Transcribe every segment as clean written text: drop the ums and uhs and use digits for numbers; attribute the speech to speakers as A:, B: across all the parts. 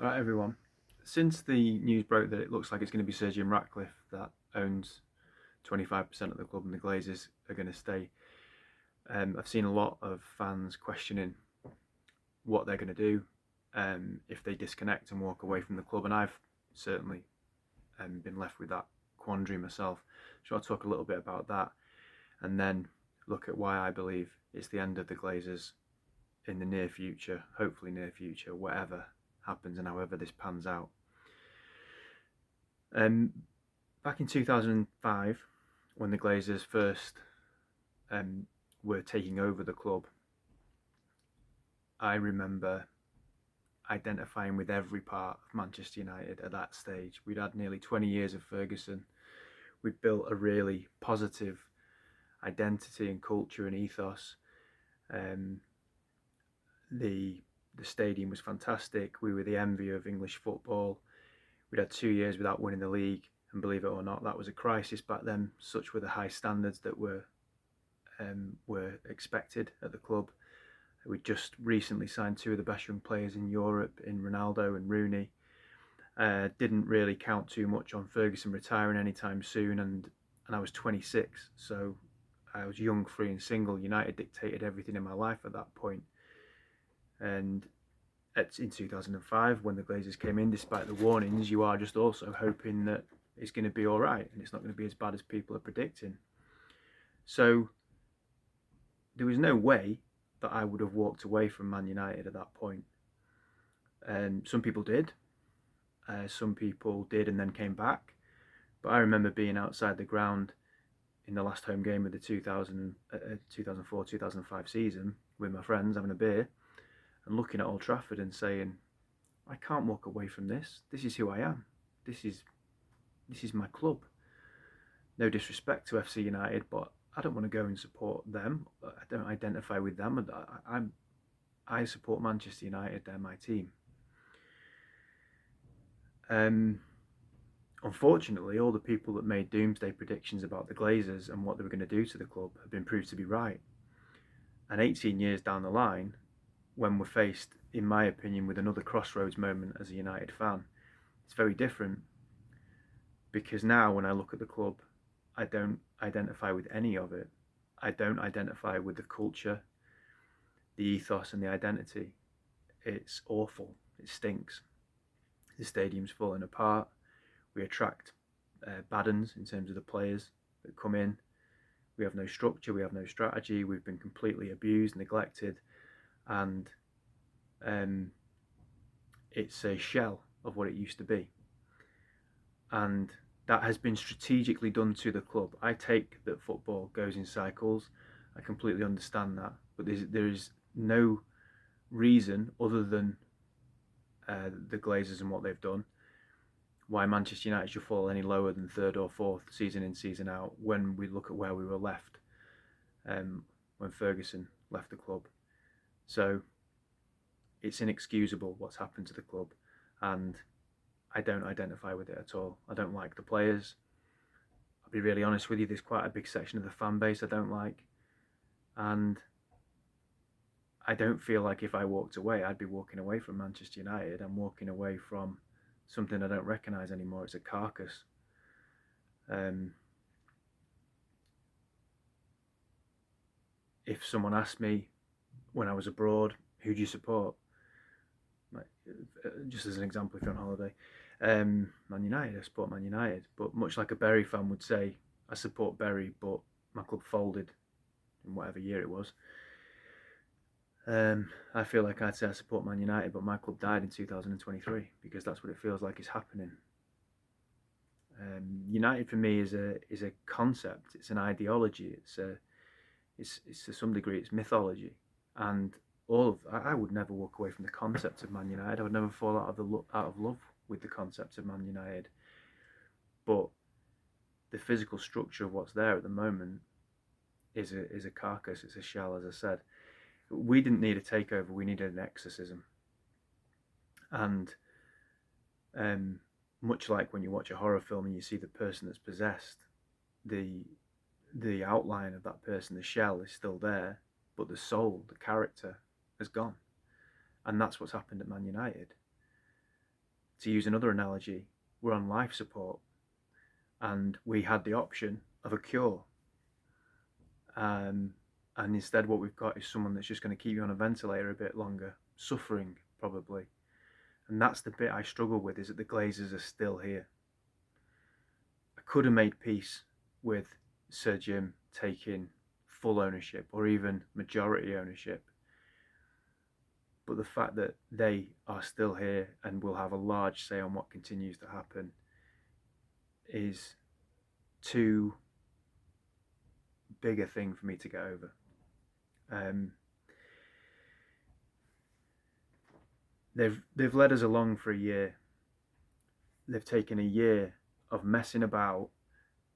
A: Alright everyone, since the news broke that it looks like it's going to be Sir Jim Ratcliffe that owns 25% of the club and the Glazers are going to stay, I've seen a lot of fans questioning what they're going to do if they disconnect and walk away from the club, and I've certainly been left with that quandary myself. So I'll talk a little bit about that and then look at why I believe it's the end of the Glazers in the near future, hopefully near future, whatever happens and however this pans out. Um, Back in 2005, when the Glazers first were taking over the club, I remember identifying with every part of Manchester United at that stage. We'd had nearly 20 years of Ferguson. We'd built a really positive identity and culture and ethos. Um, the the stadium was fantastic. We were the envy of English football. We'd had 2 years without winning the league, and believe it or not, that was a crisis back then. Such were the high standards that were expected at the club. We just recently signed two of the best young players in Europe in Ronaldo and Rooney. Didn't really count too much on Ferguson retiring anytime soon, and I was 26, so I was young, free, and single. United dictated everything in my life at that point. And in 2005, when the Glazers came in, despite the warnings, you are just also hoping that it's going to be all right and it's not going to be as bad as people are predicting. So there was no way that I would have walked away from Man United at that point. Some people did. Some people did and then came back. But I remember being outside the ground in the last home game of the 2004-2005 season with my friends having a beer and looking at Old Trafford and saying, I can't walk away from this. This is who I am. This is my club. No disrespect to FC United, but I don't want to go and support them. I don't identify with them. I support Manchester United. They're my team. Unfortunately, all the people that made doomsday predictions about the Glazers and what they were going to do to the club have been proved to be right. And 18 years down the line, when we're faced, in my opinion, with another crossroads moment as a United fan, it's very different. Because now when I look at the club, I don't identify with any of it. I don't identify with the culture, the ethos and the identity. It's awful. It stinks. The stadium's falling apart. We attract bad uns in terms of the players that come in. We have no structure. We have no strategy. We've been completely abused, neglected, and it's a shell of what it used to be. And that has been strategically done to the club. I take that football goes in cycles. I completely understand that, but there is no reason other than the Glazers and what they've done why Manchester United should fall any lower than third or fourth season in, season out, when we look at where we were left when Ferguson left the club. So it's inexcusable what's happened to the club, and I don't identify with it at all. I don't like the players. I'll be really honest with you, there's quite a big section of the fan base I don't like, and I don't feel like if I walked away, I'd be walking away from Manchester United. I'm walking away from something I don't recognise anymore. It's a carcass. If someone asked me when I was abroad, who do you support? Like, just as an example, if you're on holiday, Man United, I support Man United. But much like a Bury fan would say, I support Bury, but my club folded in whatever year it was. I feel like I'd say I support Man United, but my club died in 2023 because that's what it feels like is happening. United for me is a concept. It's an ideology. It's to some degree it's mythology, and I would never walk away from the concept of Man United. I would never fall out of love with the concept of Man United. But the physical structure of what's there at the moment is a carcass. It's a shell, as I said. We didn't need a takeover. We needed an exorcism. And much like when you watch a horror film and you see the person that's possessed, the outline of that person, the shell, is still there, but the soul, the character, has gone. And that's what's happened at Man United. to use another analogy, were on life support and we had the option of a cure. And instead what we've got is someone that's just going to keep you on a ventilator a bit longer, suffering probably. And that's the bit I struggle with, is that the Glazers are still here. I could have made peace with Sir Jim taking full ownership or even majority ownership. But the fact that they are still here and will have a large say on what continues to happen is too big a thing for me to get over. They've led us along for a year. They've taken a year of messing about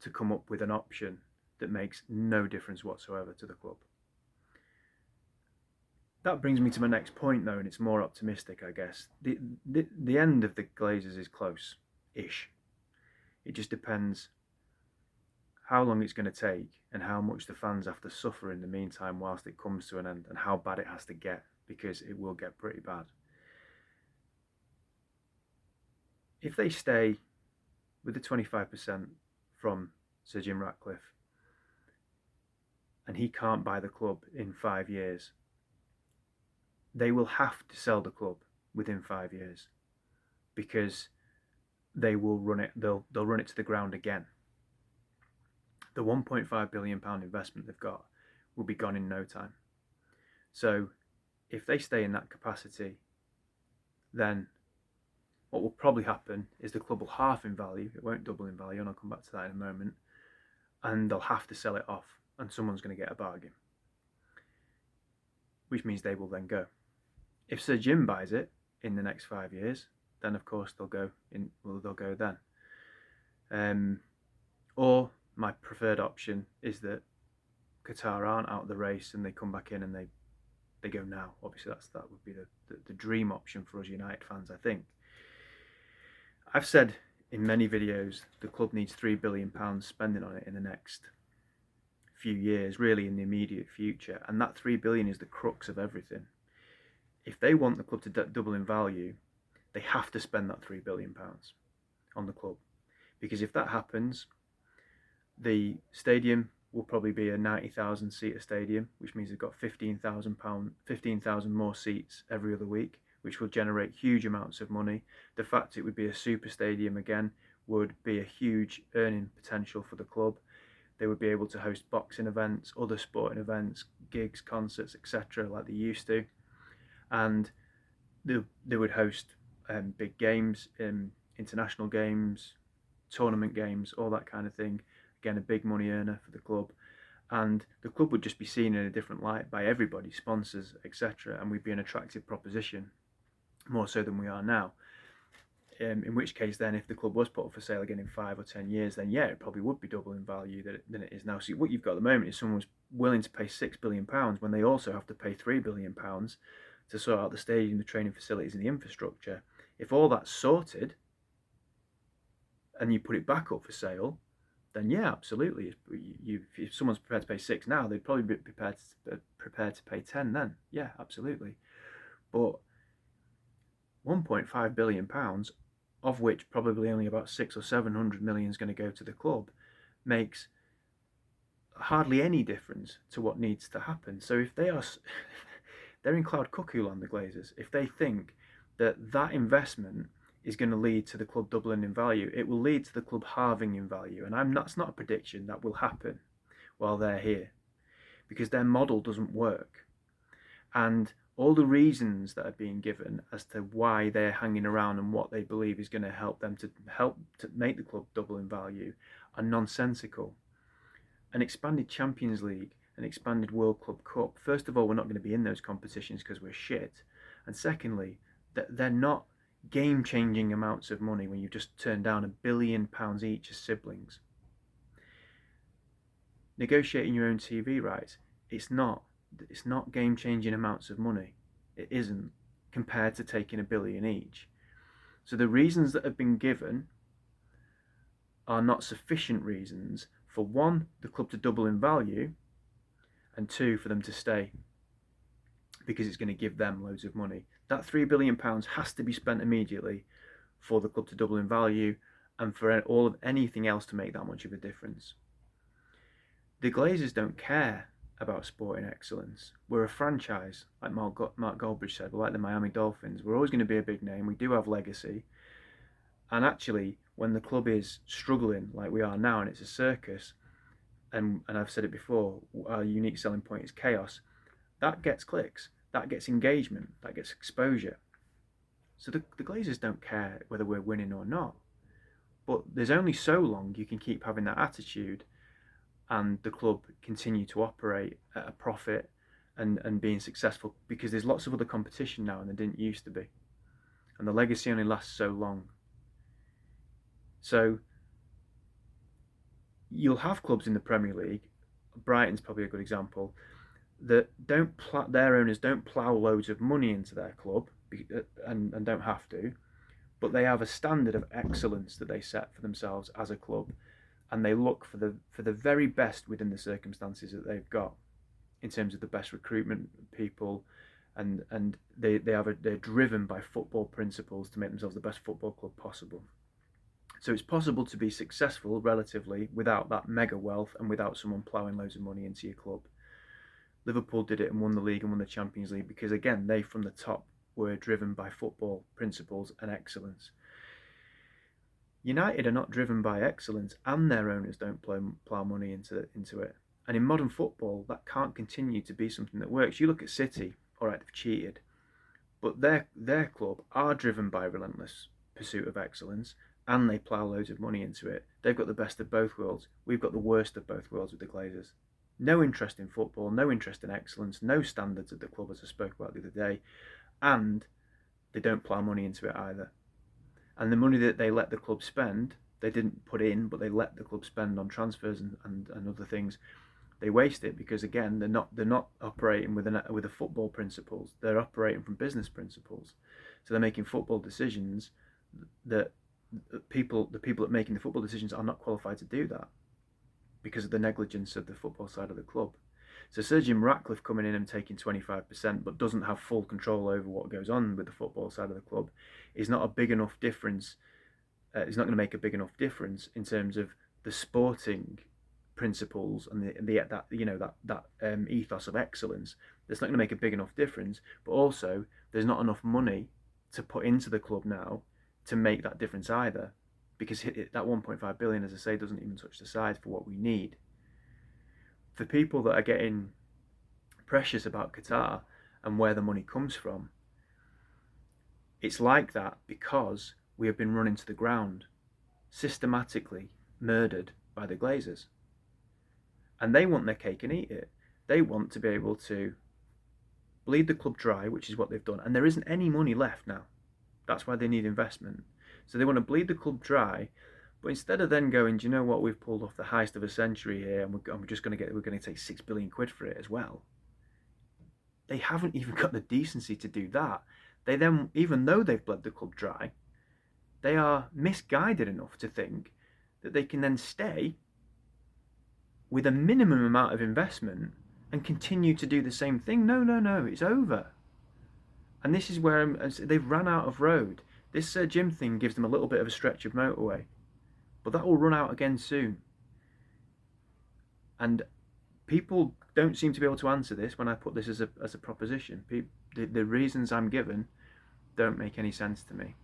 A: to come up with an option that makes no difference whatsoever to the club. That brings me to my next point though, and it's more optimistic, I guess. The end of the Glazers is close-ish. It just depends how long it's going to take and how much the fans have to suffer in the meantime whilst it comes to an end, and how bad it has to get, because it will get pretty bad. If they stay with the 25% from Sir Jim Ratcliffe and he can't buy the club in 5 years, they will have to sell the club within 5 years, because they will run it. They'll run it to the ground again. The £1.5 billion investment they've got will be gone in no time. So if they stay in that capacity, then what will probably happen is the club will halve in value. It won't double in value, and I'll come back to that in a moment. And they'll have to sell it off, and someone's going to get a bargain, which means they will then go. If Sir Jim buys it in the next 5 years, then of course they'll go in. Well, they'll go then. Or my preferred option is that Qatar aren't out of the race and they come back in and they go now. Obviously, that would be the dream option for us United fans, I think. I've said in many videos the club needs £3 billion spending on it in the next few years, really in the immediate future, and that £3 billion is the crux of everything. If they want the club to double in value, they have to spend that £3 billion on the club, because if that happens, the stadium will probably be a 90,000 seater stadium, which means they've got 15,000 more seats every other week, which will generate huge amounts of money. The fact it would be a super stadium again would be a huge earning potential for the club. They would be able to host boxing events, other sporting events, gigs, concerts, etc., like they used to. And they would host big games, international games, tournament games, all that kind of thing. Again, a big money earner for the club. And the club would just be seen in a different light by everybody, sponsors, etc. And we'd be an attractive proposition, more so than we are now. In which case then, if the club was put up for sale again in 5 or 10 years, then yeah, it probably would be double in value than it is now. So what you've got at the moment is someone's willing to pay £6 billion when they also have to pay £3 billion to sort out the stadium, the training facilities and the infrastructure. If all that's sorted and you put it back up for sale, then yeah, absolutely. If someone's prepared to pay 6 now, they'd probably be prepared to pay 10 then. Yeah, absolutely. But £1.5 billion, of which probably only about 600 or 700 million is going to go to the club, makes hardly any difference to what needs to happen. So if they're in cloud cuckoo land, the Glazers, if they think that investment is going to lead to the club doubling in value, it will lead to the club halving in value. And that's not a prediction that will happen while they're here, because their model doesn't work. And all the reasons that are being given as to why they're hanging around and what they believe is going to help them to make the club double in value are nonsensical. An expanded Champions League, an expanded World Club Cup, first of all, we're not going to be in those competitions because we're shit. And secondly, they're not game-changing amounts of money when you've just turned down £1 billion each as siblings. Negotiating your own TV rights, it's not game-changing amounts of money. It isn't, compared to taking £1 billion each. So the reasons that have been given are not sufficient reasons for, one, the club to double in value, and two, for them to stay, because it's going to give them loads of money. That £3 billion has to be spent immediately, for the club to double in value and for all of anything else to make that much of a difference. The Glazers don't care about sporting excellence. We're a franchise, like Mark Goldbridge said. We're like the Miami Dolphins. We're always going to be a big name. We do have legacy. And actually, when the club is struggling like we are now, and it's a circus, and I've said it before, our unique selling point is chaos, that gets clicks, that gets engagement, that gets exposure. So the Glazers don't care whether we're winning or not. But there's only so long you can keep having that attitude and the club continue to operate at a profit and being successful, because there's lots of other competition now and there didn't used to be. And the legacy only lasts so long. So you'll have clubs in the Premier League, Brighton's probably a good example, that their owners don't plough loads of money into their club and don't have to, but they have a standard of excellence that they set for themselves as a club, and they look for the very best within the circumstances that they've got in terms of the best recruitment people, and they're driven by football principles to make themselves the best football club possible. So it's possible to be successful relatively without that mega wealth and without someone ploughing loads of money into your club. Liverpool did it and won the league and won the Champions League because, again, they from the top were driven by football principles and excellence. United are not driven by excellence, and their owners don't plough money into it. And in modern football, that can't continue to be something that works. You look at City, all right, they've cheated, but their club are driven by relentless pursuit of excellence, and they plough loads of money into it. They've got the best of both worlds. We've got the worst of both worlds with the Glazers. No interest in football, no interest in excellence, no standards at the club, as I spoke about the other day, and they don't plough money into it either. And the money that they let the club spend, they didn't put in, but they let the club spend on transfers and other things. They waste it because, again, they're not operating with the football principles. They're operating from business principles. So they're making football decisions that the people that are making the football decisions are not qualified to do that because of the negligence of the football side of the club. So Sir Jim Ratcliffe coming in and taking 25% but doesn't have full control over what goes on with the football side of the club is not a big enough difference. It's not going to make a big enough difference in terms of the sporting principles and that ethos of excellence. That's not going to make a big enough difference. But also, there's not enough money to put into the club now to make that difference either, because that 1.5 billion, as I say, doesn't even touch the size for what we need. For people that are getting precious about Qatar and where the money comes from, it's like that because we have been run into the ground, systematically murdered by the Glazers. And they want their cake and eat it. They want to be able to bleed the club dry, which is what they've done. And there isn't any money left now. That's why they need investment. So they want to bleed the club dry, but instead of then going, do you know what, we've pulled off the heist of a century here, and we're going to take £6 billion for it as well. They haven't even got the decency to do that. They then, even though they've bled the club dry, they are misguided enough to think that they can then stay with a minimum amount of investment and continue to do the same thing. No, it's over. And this is where they've run out of road. This Sir Jim thing gives them a little bit of a stretch of motorway, but that will run out again soon. And people don't seem to be able to answer this when I put this as a proposition. The reasons I'm given don't make any sense to me.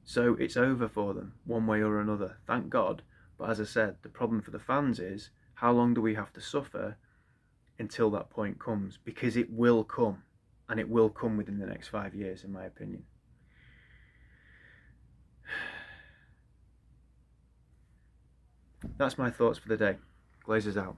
A: So it's over for them, one way or another. Thank God. But as I said, the problem for the fans is, how long do we have to suffer until that point comes? Because it will come, and it will come within the next 5 years, in my opinion. That's my thoughts for the day. Glazers out.